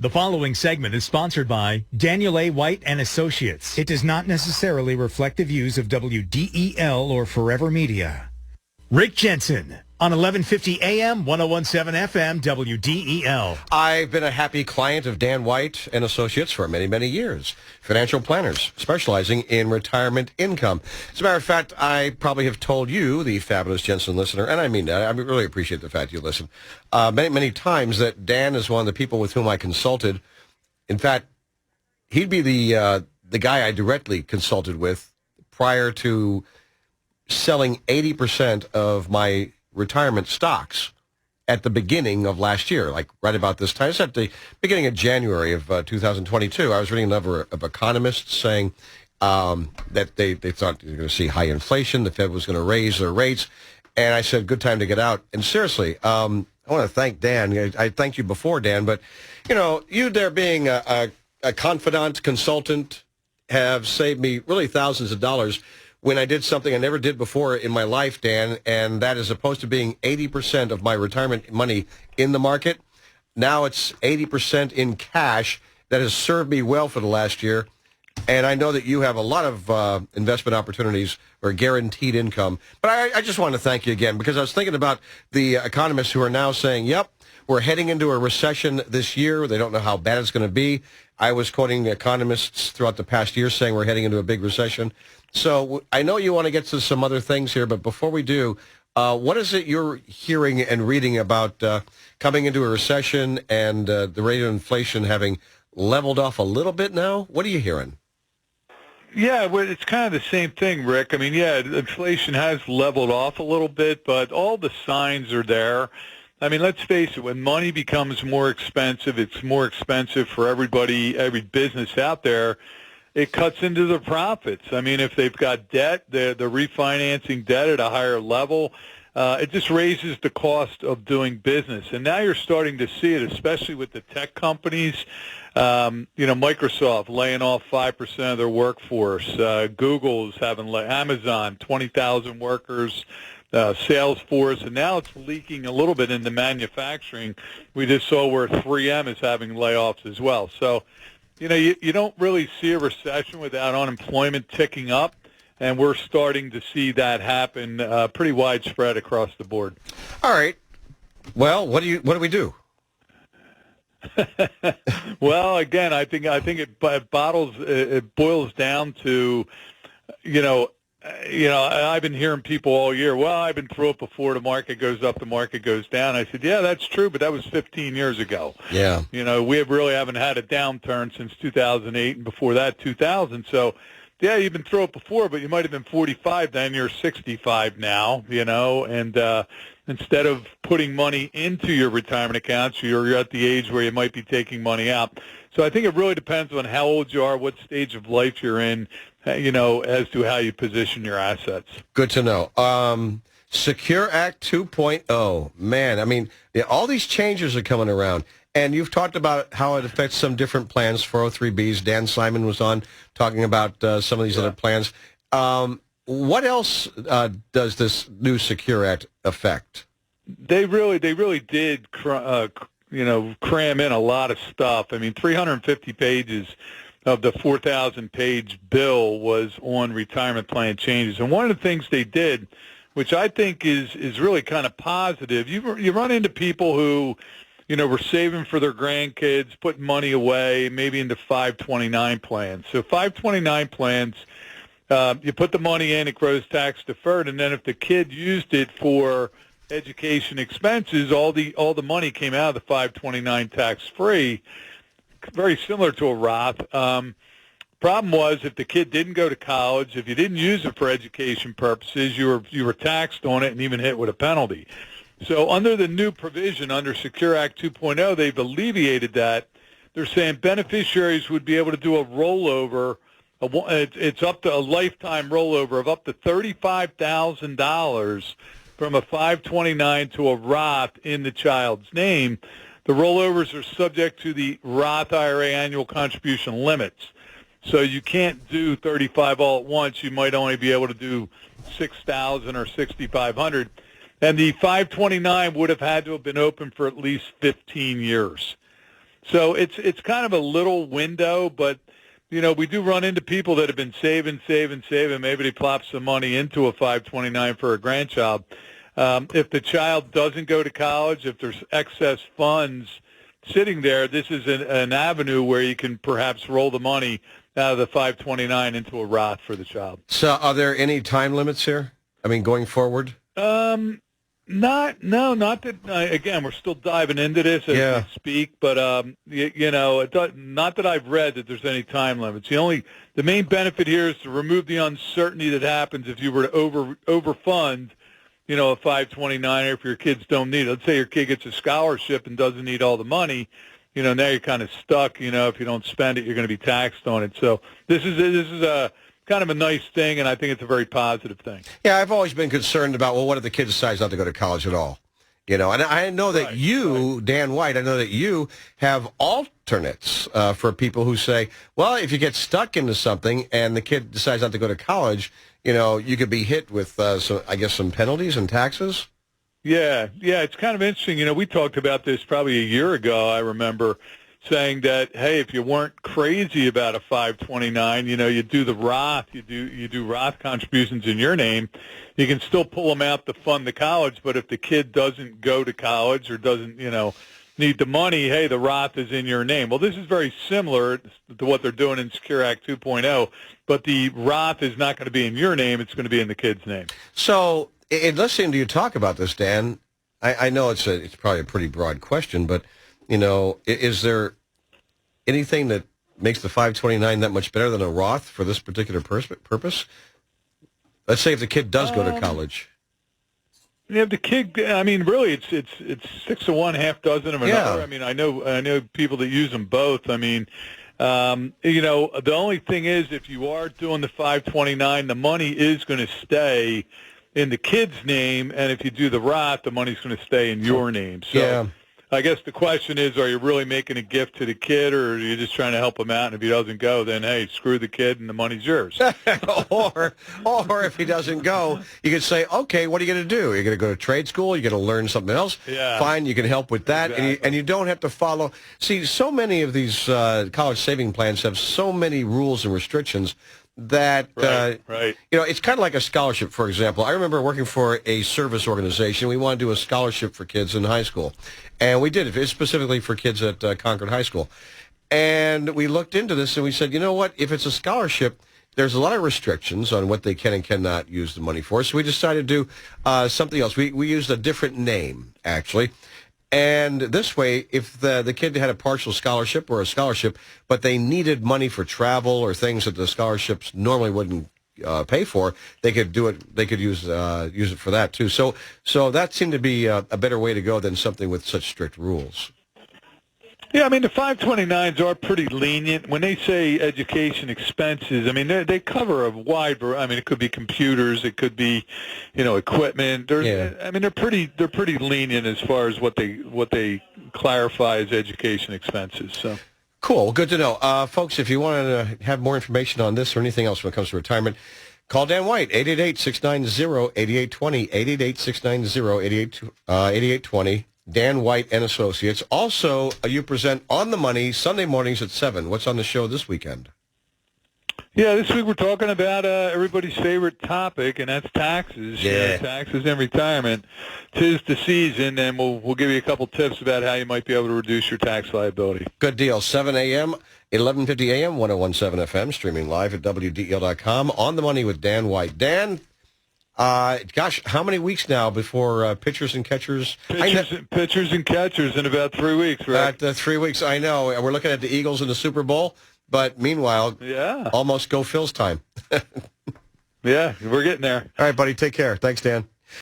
The following segment is sponsored by Daniel A. White and Associates. It does not necessarily reflect the views of WDEL or Forever Media. Rick Jensen on 1150 AM, 1017 FM, WDEL. I've been a happy client of Dan White and Associates for many, many years. Financial planners specializing in retirement income. As a matter of fact, I probably have told you, the fabulous Jensen listener, and I mean that. I really appreciate the fact you listen, many, many times that Dan is one of the people with whom I consulted. In fact, he'd be the guy I directly consulted with prior to selling 80% of my retirement stocks at the beginning of last year, like right about this time. It's at the beginning of January of 2022. I was reading a number of economists saying that they thought they were going to see high inflation, the Fed was going to raise their rates, and I said, good time to get out. And seriously, I want to thank Dan. I thanked you before, Dan, but, you know, you there being a confidant, consultant, have saved me really thousands of dollars when I did something I never did before in my life, Dan, and that is opposed to being 80% of my retirement money in the market. Now it's 80% in cash. That has served me well for the last year. And I know that you have a lot of investment opportunities or guaranteed income. But I just want to thank you again, because I was thinking about the economists who are now saying, yep, we're heading into a recession this year. They don't know how bad it's going to be. I was quoting economists throughout the past year saying we're heading into a big recession. So I know you want to get to some other things here, but before we do, what is it you're hearing and reading about coming into a recession and the rate of inflation having leveled off a little bit now? What are you hearing? Yeah, well, it's kind of the same thing, Rick. I mean, yeah, inflation has leveled off a little bit, but all the signs are there. I mean, let's face it, when money becomes more expensive, it's more expensive for everybody, every business out there. It cuts into their profits. I mean, if they've got debt, they're refinancing debt at a higher level. It just raises the cost of doing business. And now you're starting to see it, especially with the tech companies. Microsoft laying off 5% of their workforce. Google's having Amazon, 20,000 workers. Salesforce, and now it's leaking a little bit into manufacturing. We just saw where 3M is having layoffs as well. So, you don't really see a recession without unemployment ticking up, and we're starting to see that happen pretty widespread across the board. All right. Well, what do we do? Well, again, I think it boils down to, I've been hearing people all year, well, I've been through it before. The market goes up, the market goes down. I said, yeah, that's true, but that was 15 years ago. Yeah. We really haven't had a downturn since 2008, and before that, 2000. So, yeah, you've been through it before, but you might have been 45 then. You're 65 now, and instead of putting money into your retirement accounts, you're at the age where you might be taking money out. So I think it really depends on how old you are, what stage of life you're in, as to how you position your assets. Good to know. Secure Act 2.0, man, I mean, all these changes are coming around. And you've talked about how it affects some different plans, 403Bs. Dan Simon was on talking about some of these other plans. What else does this new Secure Act affect? They really did, cram in a lot of stuff. I mean, 350 pages of the 4,000-page bill was on retirement plan changes. And one of the things they did, which I think is really kind of positive, you run into people who, were saving for their grandkids, putting money away, maybe into 529 plans. So 529 plans, you put the money in, it grows tax deferred, and then if the kid used it for education expenses, all the money came out of the 529 tax-free, very similar to a Roth. Problem was, if the kid didn't go to college, if you didn't use it for education purposes, you were taxed on it and even hit with a penalty. So under the new provision, under Secure Act 2.0, they've alleviated that. They're saying beneficiaries would be able to do a rollover. It's up to a lifetime rollover of up to $35,000 from a 529 to a Roth in the child's name. The rollovers are subject to the Roth IRA annual contribution limits. So you can't do 35 all at once. You might only be able to do 6,000 or 6,500. And the 529 would have had to have been open for at least 15 years. So it's kind of a little window, but we do run into people that have been saving. Maybe they plop some money into a 529 for a grandchild. If the child doesn't go to college, if there's excess funds sitting there, this is an avenue where you can perhaps roll the money out of the 529 into a Roth for the child. So are there any time limits here? I mean, going forward? Not that, again, we're still diving into this as we speak, but, not that I've read that there's any time limits. The main benefit here is to remove the uncertainty that happens if you were to overfund, a 529 if your kids don't need it. Let's say your kid gets a scholarship and doesn't need all the money. Now you're kind of stuck. If you don't spend it, you're going to be taxed on it. So this is a kind of a nice thing, and I think it's a very positive thing. Yeah, I've always been concerned about, what if the kid decides not to go to college at all? And I know that Dan White, I know that you have alternates for people who say, well, if you get stuck into something and the kid decides not to go to college, you could be hit with, some penalties and taxes. Yeah, it's kind of interesting. We talked about this probably a year ago, I remember, saying that, hey, if you weren't crazy about a 529, you do the Roth, you do Roth contributions in your name, you can still pull them out to fund the college, but if the kid doesn't go to college or doesn't, need the money, hey, the Roth is in your name. Well, this is very similar to what they're doing in Secure Act 2.0, but the Roth is not going to be in your name, it's going to be in the kid's name. So, in listening to you talk about this, Dan, I know it's probably a pretty broad question, but is there anything that makes the 529 that much better than a Roth for this particular purpose? Let's say if the kid does go to college. Yeah, the kid. I mean, really, it's 6 of one, half dozen of another. Yeah. I mean, I know people that use them both. I mean, the only thing is, if you are doing the 529, the money is going to stay in the kid's name, and if you do the Roth, the money's going to stay in your name. So I guess the question is, are you really making a gift to the kid, or are you just trying to help him out, and if he doesn't go, then, hey, screw the kid, and the money's yours. or if he doesn't go, you could say, okay, what are you going to do? You're going to go to trade school? You're going to learn something else? Yeah. Fine, you can help with that, Exactly. and you don't have to follow. See, so many of these college saving plans have so many rules and restrictions that, right. It's kind of like a scholarship, for example. I remember working for a service organization. We wanted to do a scholarship for kids in high school, and we did it specifically for kids at Concord High School. And we looked into this, and we said, you know what, if it's a scholarship, there's a lot of restrictions on what they can and cannot use the money for, so we decided to do something else. We used a different name, actually. And this way, if the kid had a partial scholarship or a scholarship, but they needed money for travel or things that the scholarships normally wouldn't pay for, they could do it. They could use it for that too. So that seemed to be a better way to go than something with such strict rules. Yeah, I mean, the 529s are pretty lenient. When they say education expenses, I mean, they cover a wide variety. I mean, it could be computers, it could be, equipment. I mean, they're pretty lenient as far as what they clarify as education expenses. So. Cool. Good to know. Folks, if you want to have more information on this or anything else when it comes to retirement, call Dan White, 888-690-8820, 888-690-8820. Dan White and Associates. Also, you present On the Money Sunday mornings at 7. What's on the show this weekend? Yeah, this week we're talking about everybody's favorite topic, and that's taxes. Yeah. Taxes and retirement. 'Tis the season, and we'll give you a couple tips about how you might be able to reduce your tax liability. Good deal. 7 a.m., 11:50 a.m., 101.7 FM, streaming live at WDEL.com. On the Money with Dan White. Dan, how many weeks now before pitchers and catchers? Pitchers and catchers in about 3 weeks, right? 3 weeks, I know. We're looking at the Eagles in the Super Bowl, but meanwhile, almost go Phil's time. Yeah, we're getting there. All right, buddy, take care. Thanks, Dan.